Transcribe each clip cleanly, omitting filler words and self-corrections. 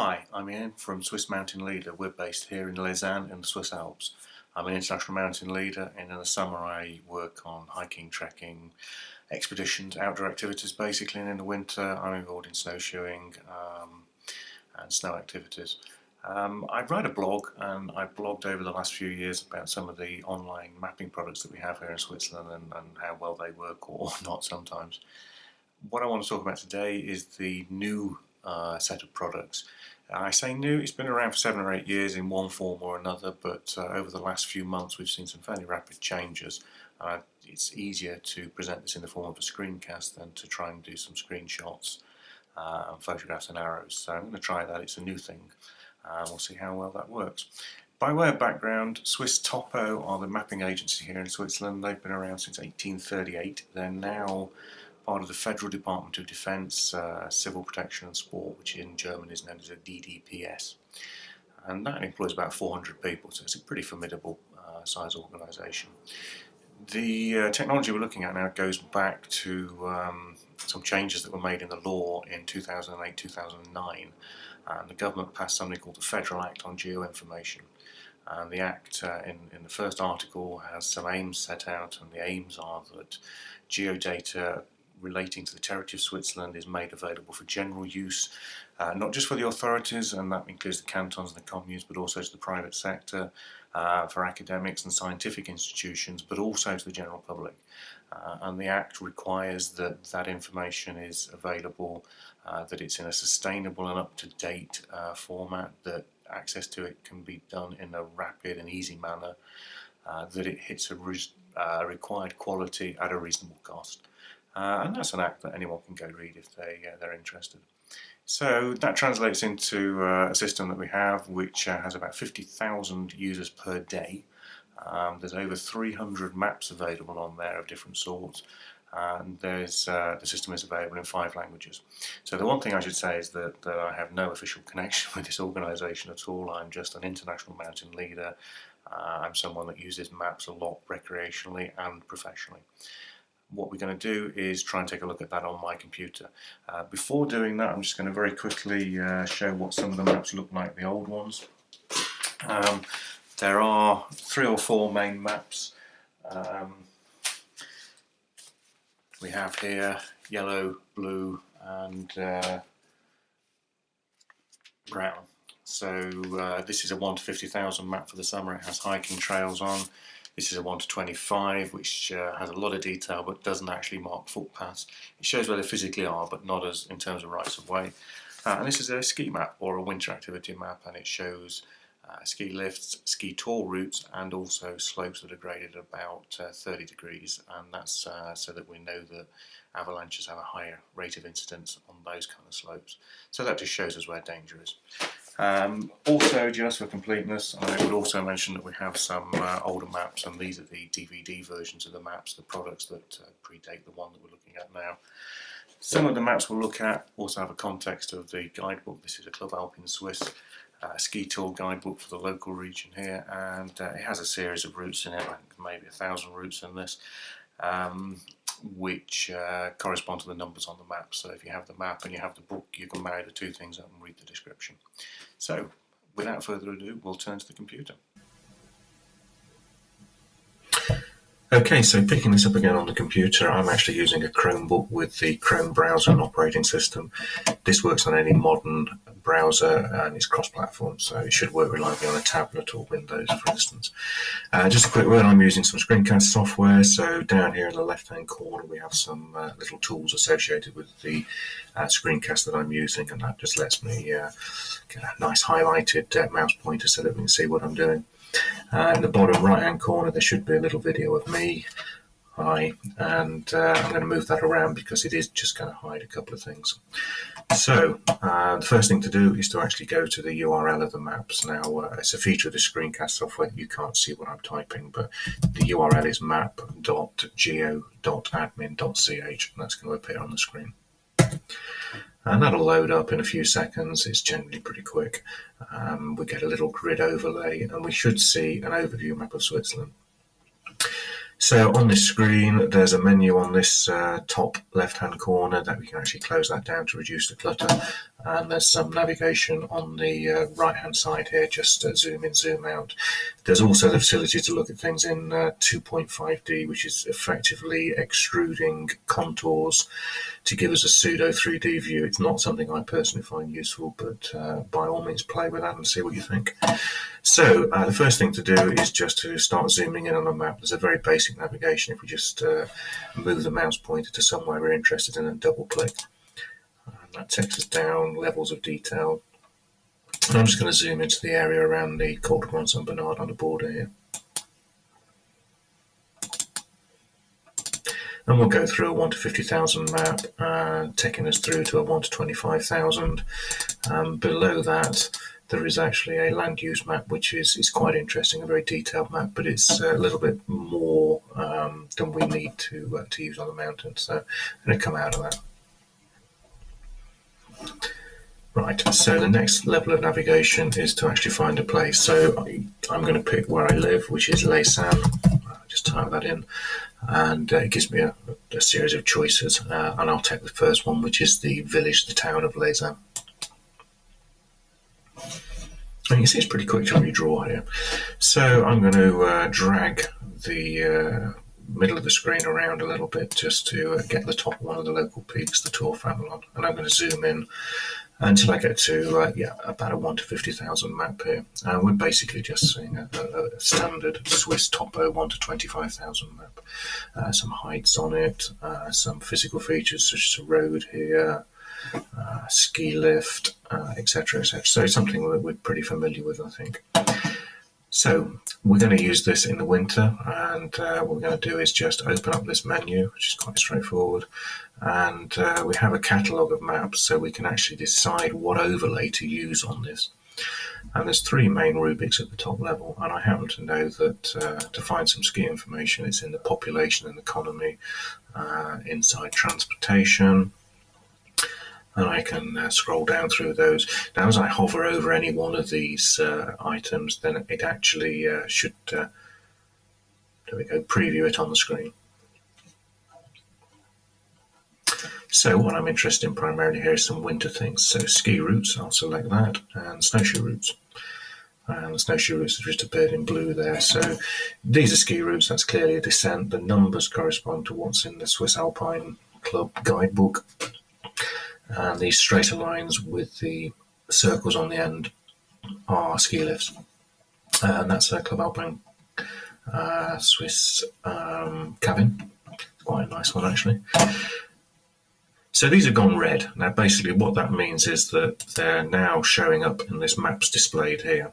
Hi, I'm Ian from Swiss Mountain Leader. We're based here in Lausanne in the Swiss Alps. I'm an international mountain leader, and in the summer I work on hiking, trekking, expeditions, outdoor activities basically, and in the winter I'm involved in snowshoeing and snow activities. I write a blog, and I've blogged over the last few years about some of the online mapping products that we have here in Switzerland and how well they work or not sometimes. What I want to talk about today is the new set of products. I say new, it's been around for 7 or 8 years in one form or another, but over the last few months we've seen some fairly rapid changes. It's easier to present this in the form of a screencast than to try and do some screenshots and photographs and arrows. So I'm going to try that. It's a new thing. We'll see how well that works. By way of background, SwissTopo are the mapping agency here in Switzerland. They've been around since 1838. They're now part of the Federal Department of Defence, Civil Protection and Sport, which in German is known as a DDPS. And that employs about 400 people, so it's a pretty formidable size organisation. The technology we're looking at now goes back to some changes that were made in the law in 2008-2009, and the government passed something called the Federal Act on Geoinformation. And the Act, in the first article, has some aims set out, and the aims are that geodata relating to the territory of Switzerland is made available for general use, not just for the authorities, and that includes the cantons and the communes, but also to the private sector, for academics and scientific institutions, but also to the general public. And the Act requires that that information is available, that it's in a sustainable and up-to-date format, that access to it can be done in a rapid and easy manner, that it hits a required quality at a reasonable cost. And that's an act that anyone can go read if they're interested. So that translates into a system that we have which has about 50,000 users per day. There's over 300 maps available on there of different sorts, and the system is available in 5 languages. So the one thing I should say is that I have no official connection with this organisation at all. I'm just an international mountain leader. I'm someone that uses maps a lot recreationally and professionally. What we're going to do is try and take a look at that on my computer. Before doing that, I'm just going to very quickly show what some of the maps look like, the old ones. There are 3 or 4 main maps. We have here yellow, blue and brown. So this is a 1 to 50,000 map for the summer. It has hiking trails on. This is a 1 to 25, which has a lot of detail but doesn't actually mark footpaths. It shows where they physically are, but not as in terms of rights of way. And this is a ski map or a winter activity map, and it shows ski lifts, ski tour routes, and also slopes that are graded about 30 degrees, and that's so that we know that avalanches have a higher rate of incidence on those kind of slopes. So that just shows us where danger is. Also, just for completeness, I would also mention that we have some older maps, and these are the DVD versions of the maps, the products that predate the one that we're looking at now. Some of the maps we'll look at also have a context of the guidebook. This is a Club Alpine Suisse ski tour guidebook for the local region here, and it has a series of routes in it, maybe 1,000 routes in this, which correspond to the numbers on the map. So if you have the map and you have the book, you can marry the two things up and read the description. So without further ado, we'll turn to the computer. Okay, so picking this up again on the computer, I'm actually using a Chromebook with the Chrome browser and operating system. This works on any modern browser and it's cross-platform, so it should work reliably on a tablet or Windows, for instance. Just a quick word, I'm using some screencast software. So down here in the left-hand corner, we have some little tools associated with the screencast that I'm using, and that just lets me get a nice highlighted mouse pointer so that we can see what I'm doing. In the bottom right hand corner there should be a little video of me. Hi, and I'm going to move that around because it is just going to hide a couple of things. So the first thing to do is to actually go to the URL of the maps. Now it's a feature of the screencast software. You can't see what I'm typing, but the URL is map.geo.admin.ch, and that's going to appear on the screen. And that'll load up in a few seconds. It's generally pretty quick. We get a little grid overlay, and we should see an overview map of Switzerland. So on this screen, there's a menu on this top left-hand corner that we can actually close that down to reduce the clutter. And there's some navigation on the right-hand side here, just zoom in, zoom out. There's also the facility to look at things in 2.5D, which is effectively extruding contours to give us a pseudo 3D view. It's not something I personally find useful, but by all means play with that and see what you think. So the first thing to do is just to start zooming in on a map. There's a very basic navigation. If we just move the mouse pointer to somewhere we're interested in and double click, and that takes us down levels of detail. And I'm just going to zoom into the area around the Col de Grand Saint Bernard on the border here. And we'll go through a 1 to 50,000 map, taking us through to a 1 to 25,000. Below that, there is actually a land use map, which is quite interesting, a very detailed map, but it's a little bit more than we need to use on the mountain. So I'm going to come out of that. Right, so the next level of navigation is to actually find a place. So I'm going to pick where I live, which is Les Saints. Just type that in, and it gives me a series of choices, and I'll take the first one, which is the village, the town of Les Saints. And you can see it's pretty quick to redraw here. So I'm going to drag the middle of the screen around a little bit just to get the top of one of the local peaks, the Tour Famelon, and I'm going to zoom in until I get to about a 1 to 50,000 map here. We're basically just seeing a standard SwissTopo 1 to 25,000 map. Some heights on it, some physical features such as a road here, ski lift, etc., etc. So something that we're pretty familiar with, I think. So we're going to use this in the winter, and what we're going to do is just open up this menu, which is quite straightforward, and we have a catalogue of maps, so we can actually decide what overlay to use on this. And there's 3 main rubrics at the top level, and I happen to know that to find some ski information, it's in the population and economy, inside transportation, and I can scroll down through those. Now, as I hover over any one of these items, then it actually should, there we go, preview it on the screen. So what I'm interested in primarily here is some winter things. So ski routes, I'll select that, and snowshoe routes. And the snowshoe routes have just appeared in blue there. So these are ski routes, that's clearly a descent. The numbers correspond to what's in the Swiss Alpine Club guidebook. And these straighter lines with the circles on the end are ski lifts. And that's a Club Alpine Swiss cabin. Quite a nice one, actually. So these have gone red. Now, basically what that means is that they're now showing up in this maps displayed here.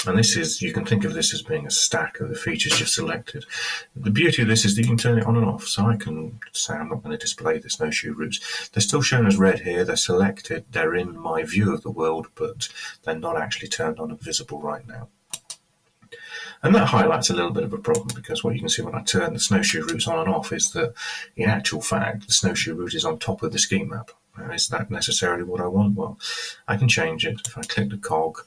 And this is, you can think of this as being a stack of the features you've selected. The beauty of this is that you can turn it on and off. So I can say I'm not going to display the snowshoe routes. They're still shown as red here. They're selected. They're in my view of the world, but they're not actually turned on and visible right now. And that highlights a little bit of a problem, because what you can see when I turn the snowshoe routes on and off is that, in actual fact, the snowshoe route is on top of the ski map. Now, is that necessarily what I want? Well, I can change it. If I click the cog,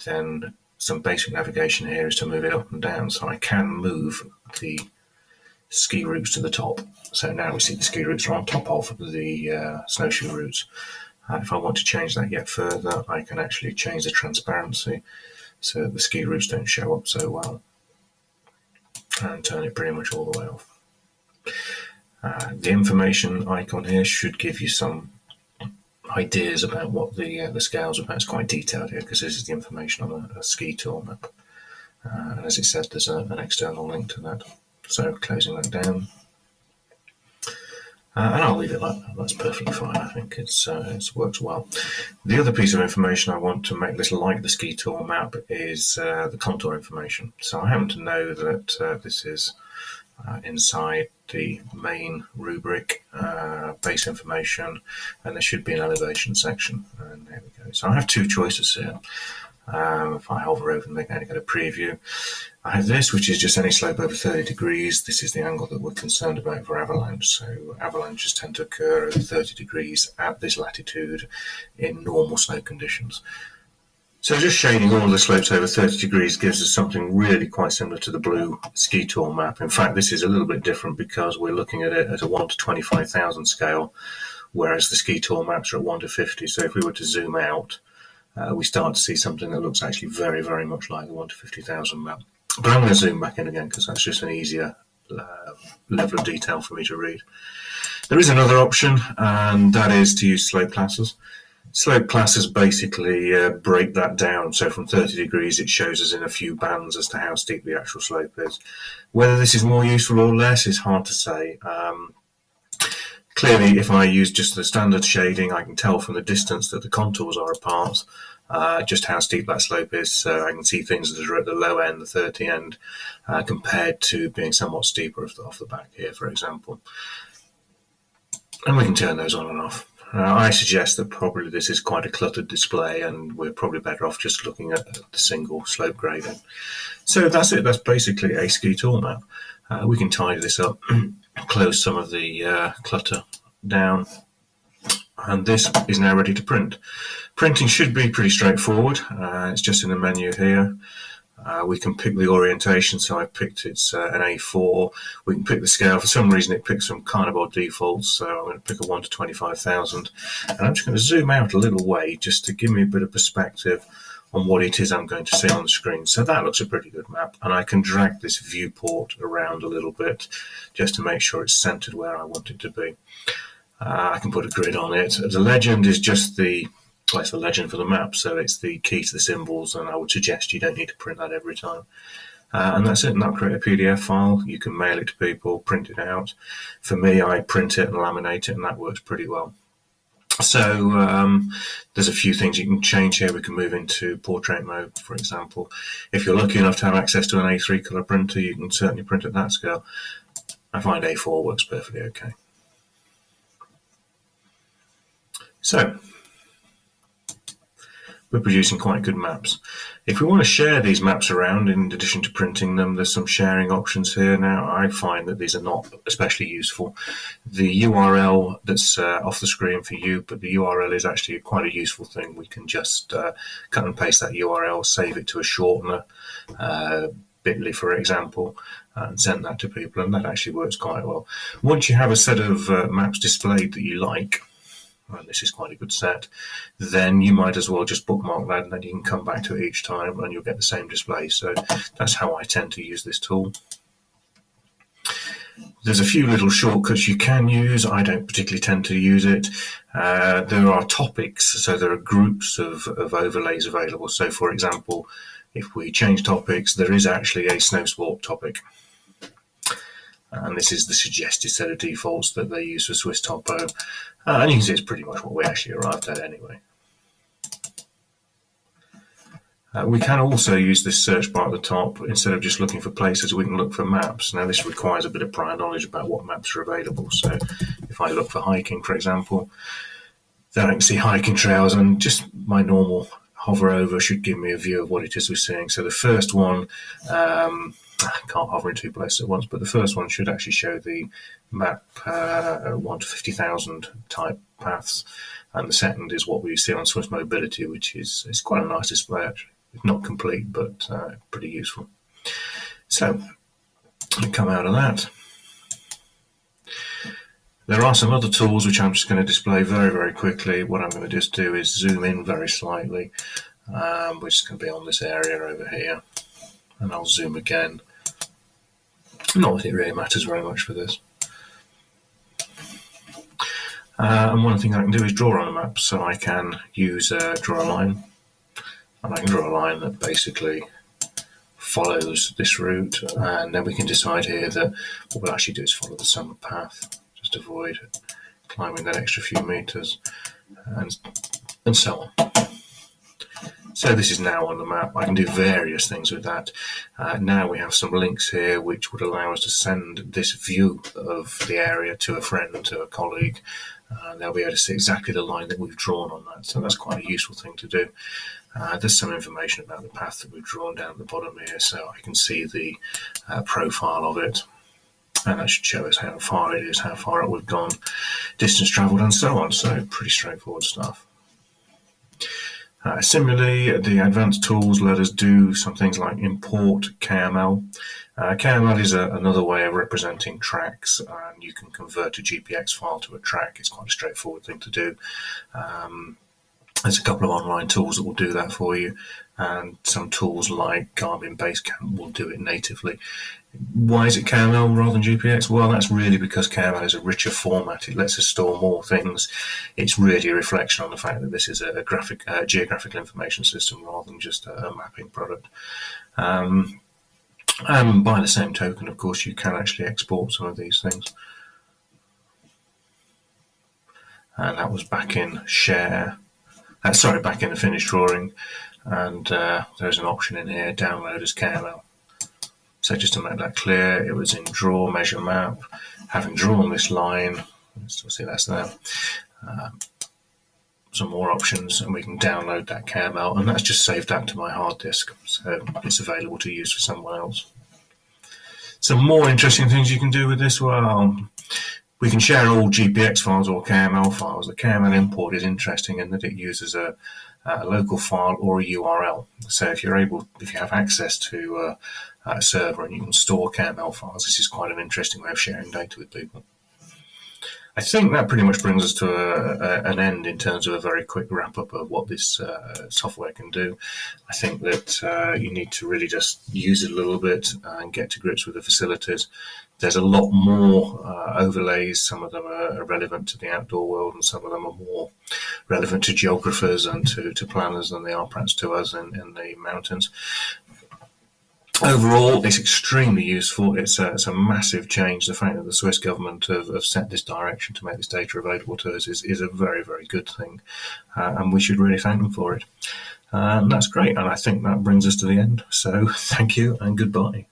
then some basic navigation here is to move it up and down, so I can move the ski routes to the top. So now we see the ski routes are on top of the snowshoe routes. If I want to change that yet further, I can actually change the transparency so the ski routes don't show up so well, and turn it pretty much all the way off. The information icon here should give you some ideas about what the scale's about. It's quite detailed here because this is the information on a ski tour map. And as it said, there's an external link to that. So closing that down. And I'll leave it like that. That's perfectly fine. I think it works well. The other piece of information I want to make this like the ski tour map is the contour information. So I happen to know that this is inside the main rubric, base information, and there should be an elevation section. And there we go. So I have 2 choices here. If I hover over and go to preview, I have this, which is just any slope over 30 degrees. This is the angle that we're concerned about for avalanche. So avalanches tend to occur at 30 degrees at this latitude in normal snow conditions. So just shading all the slopes over 30 degrees gives us something really quite similar to the blue ski tour map. In fact, this is a little bit different because we're looking at it at a 1 to 25,000 scale, whereas the ski tour maps are at 1 to 50. So if we were to zoom out, we start to see something that looks actually very, very much like the 1 to 50,000 map. But I'm going to zoom back in again because that's just an easier level of detail for me to read. There is another option, and that is to use slope classes. Slope classes basically break that down. So from 30 degrees, it shows us in a few bands as to how steep the actual slope is. Whether this is more useful or less is hard to say. Clearly, if I use just the standard shading, I can tell from the distance that the contours are apart just how steep that slope is. So I can see things that are at the low end, the 30 end, compared to being somewhat steeper off the back here, for example. And we can turn those on and off. I suggest that probably this is quite a cluttered display and we're probably better off just looking at the single slope grading. So that's it. That's basically a ski tour map. We can tidy this up, close some of the clutter down, and this is now ready to print. Printing should be pretty straightforward. It's just in the menu here. We can pick the orientation, so I picked it's an A4. We can pick the scale. For some reason it picks some kind of odd defaults, so I'm going to pick a 1 to 25,000. And I'm just going to zoom out a little way just to give me a bit of perspective on what it is I'm going to see on the screen. So that looks a pretty good map, and I can drag this viewport around a little bit just to make sure it's centered where I want it to be. I can put a grid on it. The legend is just it's the legend for the map, so it's the key to the symbols, and I would suggest you don't need to print that every time. And that's it, and that'll create a PDF file. You can mail it to people, print it out. For me, I print it and laminate it, and that works pretty well. So there's a few things you can change here. We can move into portrait mode, for example. If you're lucky enough to have access to an A3 colour printer, you can certainly print at that scale. I find A4 works perfectly okay. So we're producing quite good maps. If we want to share these maps around, in addition to printing them, there's some sharing options here. Now, I find that these are not especially useful. The URL that's off the screen for you, but the URL is actually quite a useful thing. We can just cut and paste that URL, save it to a shortener, bit.ly for example, and send that to people, and that actually works quite well. Once you have a set of maps displayed that you like, and this is quite a good set, then you might as well just bookmark that, and then you can come back to it each time and you'll get the same display. So that's how I tend to use this tool. There's a few little shortcuts you can use. I don't particularly tend to use it. There are topics, so there are groups of overlays available. So for example, if we change topics, there is actually a snow sport topic. And this is the suggested set of defaults that they use for SwissTopo. And you can see it's pretty much what we actually arrived at anyway. We can also use this search bar at the top. Instead of just looking for places, we can look for maps. Now this requires a bit of prior knowledge about what maps are available. So if I look for hiking, for example, then I can see hiking trails, and just my normal hover over should give me a view of what it is we're seeing. So the first one, I can't hover in two places at once, but the first one should actually show the map 1 to 50,000 type paths, and the second is what we see on Swiss Mobility, which is quite a nice display actually. It's not complete, but pretty useful. So we come out of that. There are some other tools which I'm just going to display very, very quickly. What I'm going to just do is zoom in very slightly, which is going to be on this area over here, and I'll zoom again. Not that it really matters very much for this. And one thing I can do is draw on a map, so I can use draw a line, and I can draw a line that basically follows this route, and then we can decide here that what we'll actually do is follow the summer path, just avoid climbing that extra few meters, and so on. So this is now on the map. I can do various things with that. Now we have some links here which would allow us to send this view of the area to a friend, to a colleague, and they'll be able to see exactly the line that we've drawn on that. So that's quite a useful thing to do. There's some information about the path that we've drawn down at the bottom here, so I can see the profile of it, and that should show us how far it is, how far up we've gone, distance travelled, and so on. So pretty straightforward stuff. Similarly, the advanced tools let us do some things like import KML. KML is another way of representing tracks, and you can convert a GPX file to a track. It's quite a straightforward thing to do. There's a couple of online tools that will do that for you, and some tools like Garmin Basecamp will do it natively. Why is it KML rather than GPX? Well, that's really because KML is a richer format. It lets us store more things. It's really a reflection on the fact that this is a geographical information system rather than just a mapping product. And by the same token, of course, you can actually export some of these things. And that was back in Share. Back in the finished drawing. And there's an option in here, download as KML. So just to make that clear, it was in Draw, Measure, Map. Having drawn this line, let's see that's there. Some more options, and we can download that KML, and that's just saved that to my hard disk, so it's available to use for someone else. Some more interesting things you can do with this, well, we can share all GPX files or KML files. The KML import is interesting in that it uses a local file or a URL. So if you have access to a server and you can store KML files, this is quite an interesting way of sharing data with people. I think that pretty much brings us to an end in terms of a very quick wrap-up of what this software can do. I think that you need to really just use it a little bit and get to grips with the facilities. There's a lot more overlays. Some of them are relevant to the outdoor world, and some of them are more relevant to geographers and to planners than they are perhaps to us in the mountains. Overall, it's extremely useful. It's a massive change. The fact that the Swiss government have set this direction to make this data available to us is a very, very good thing, and we should really thank them for it. And that's great, and I think that brings us to the end. So thank you and goodbye.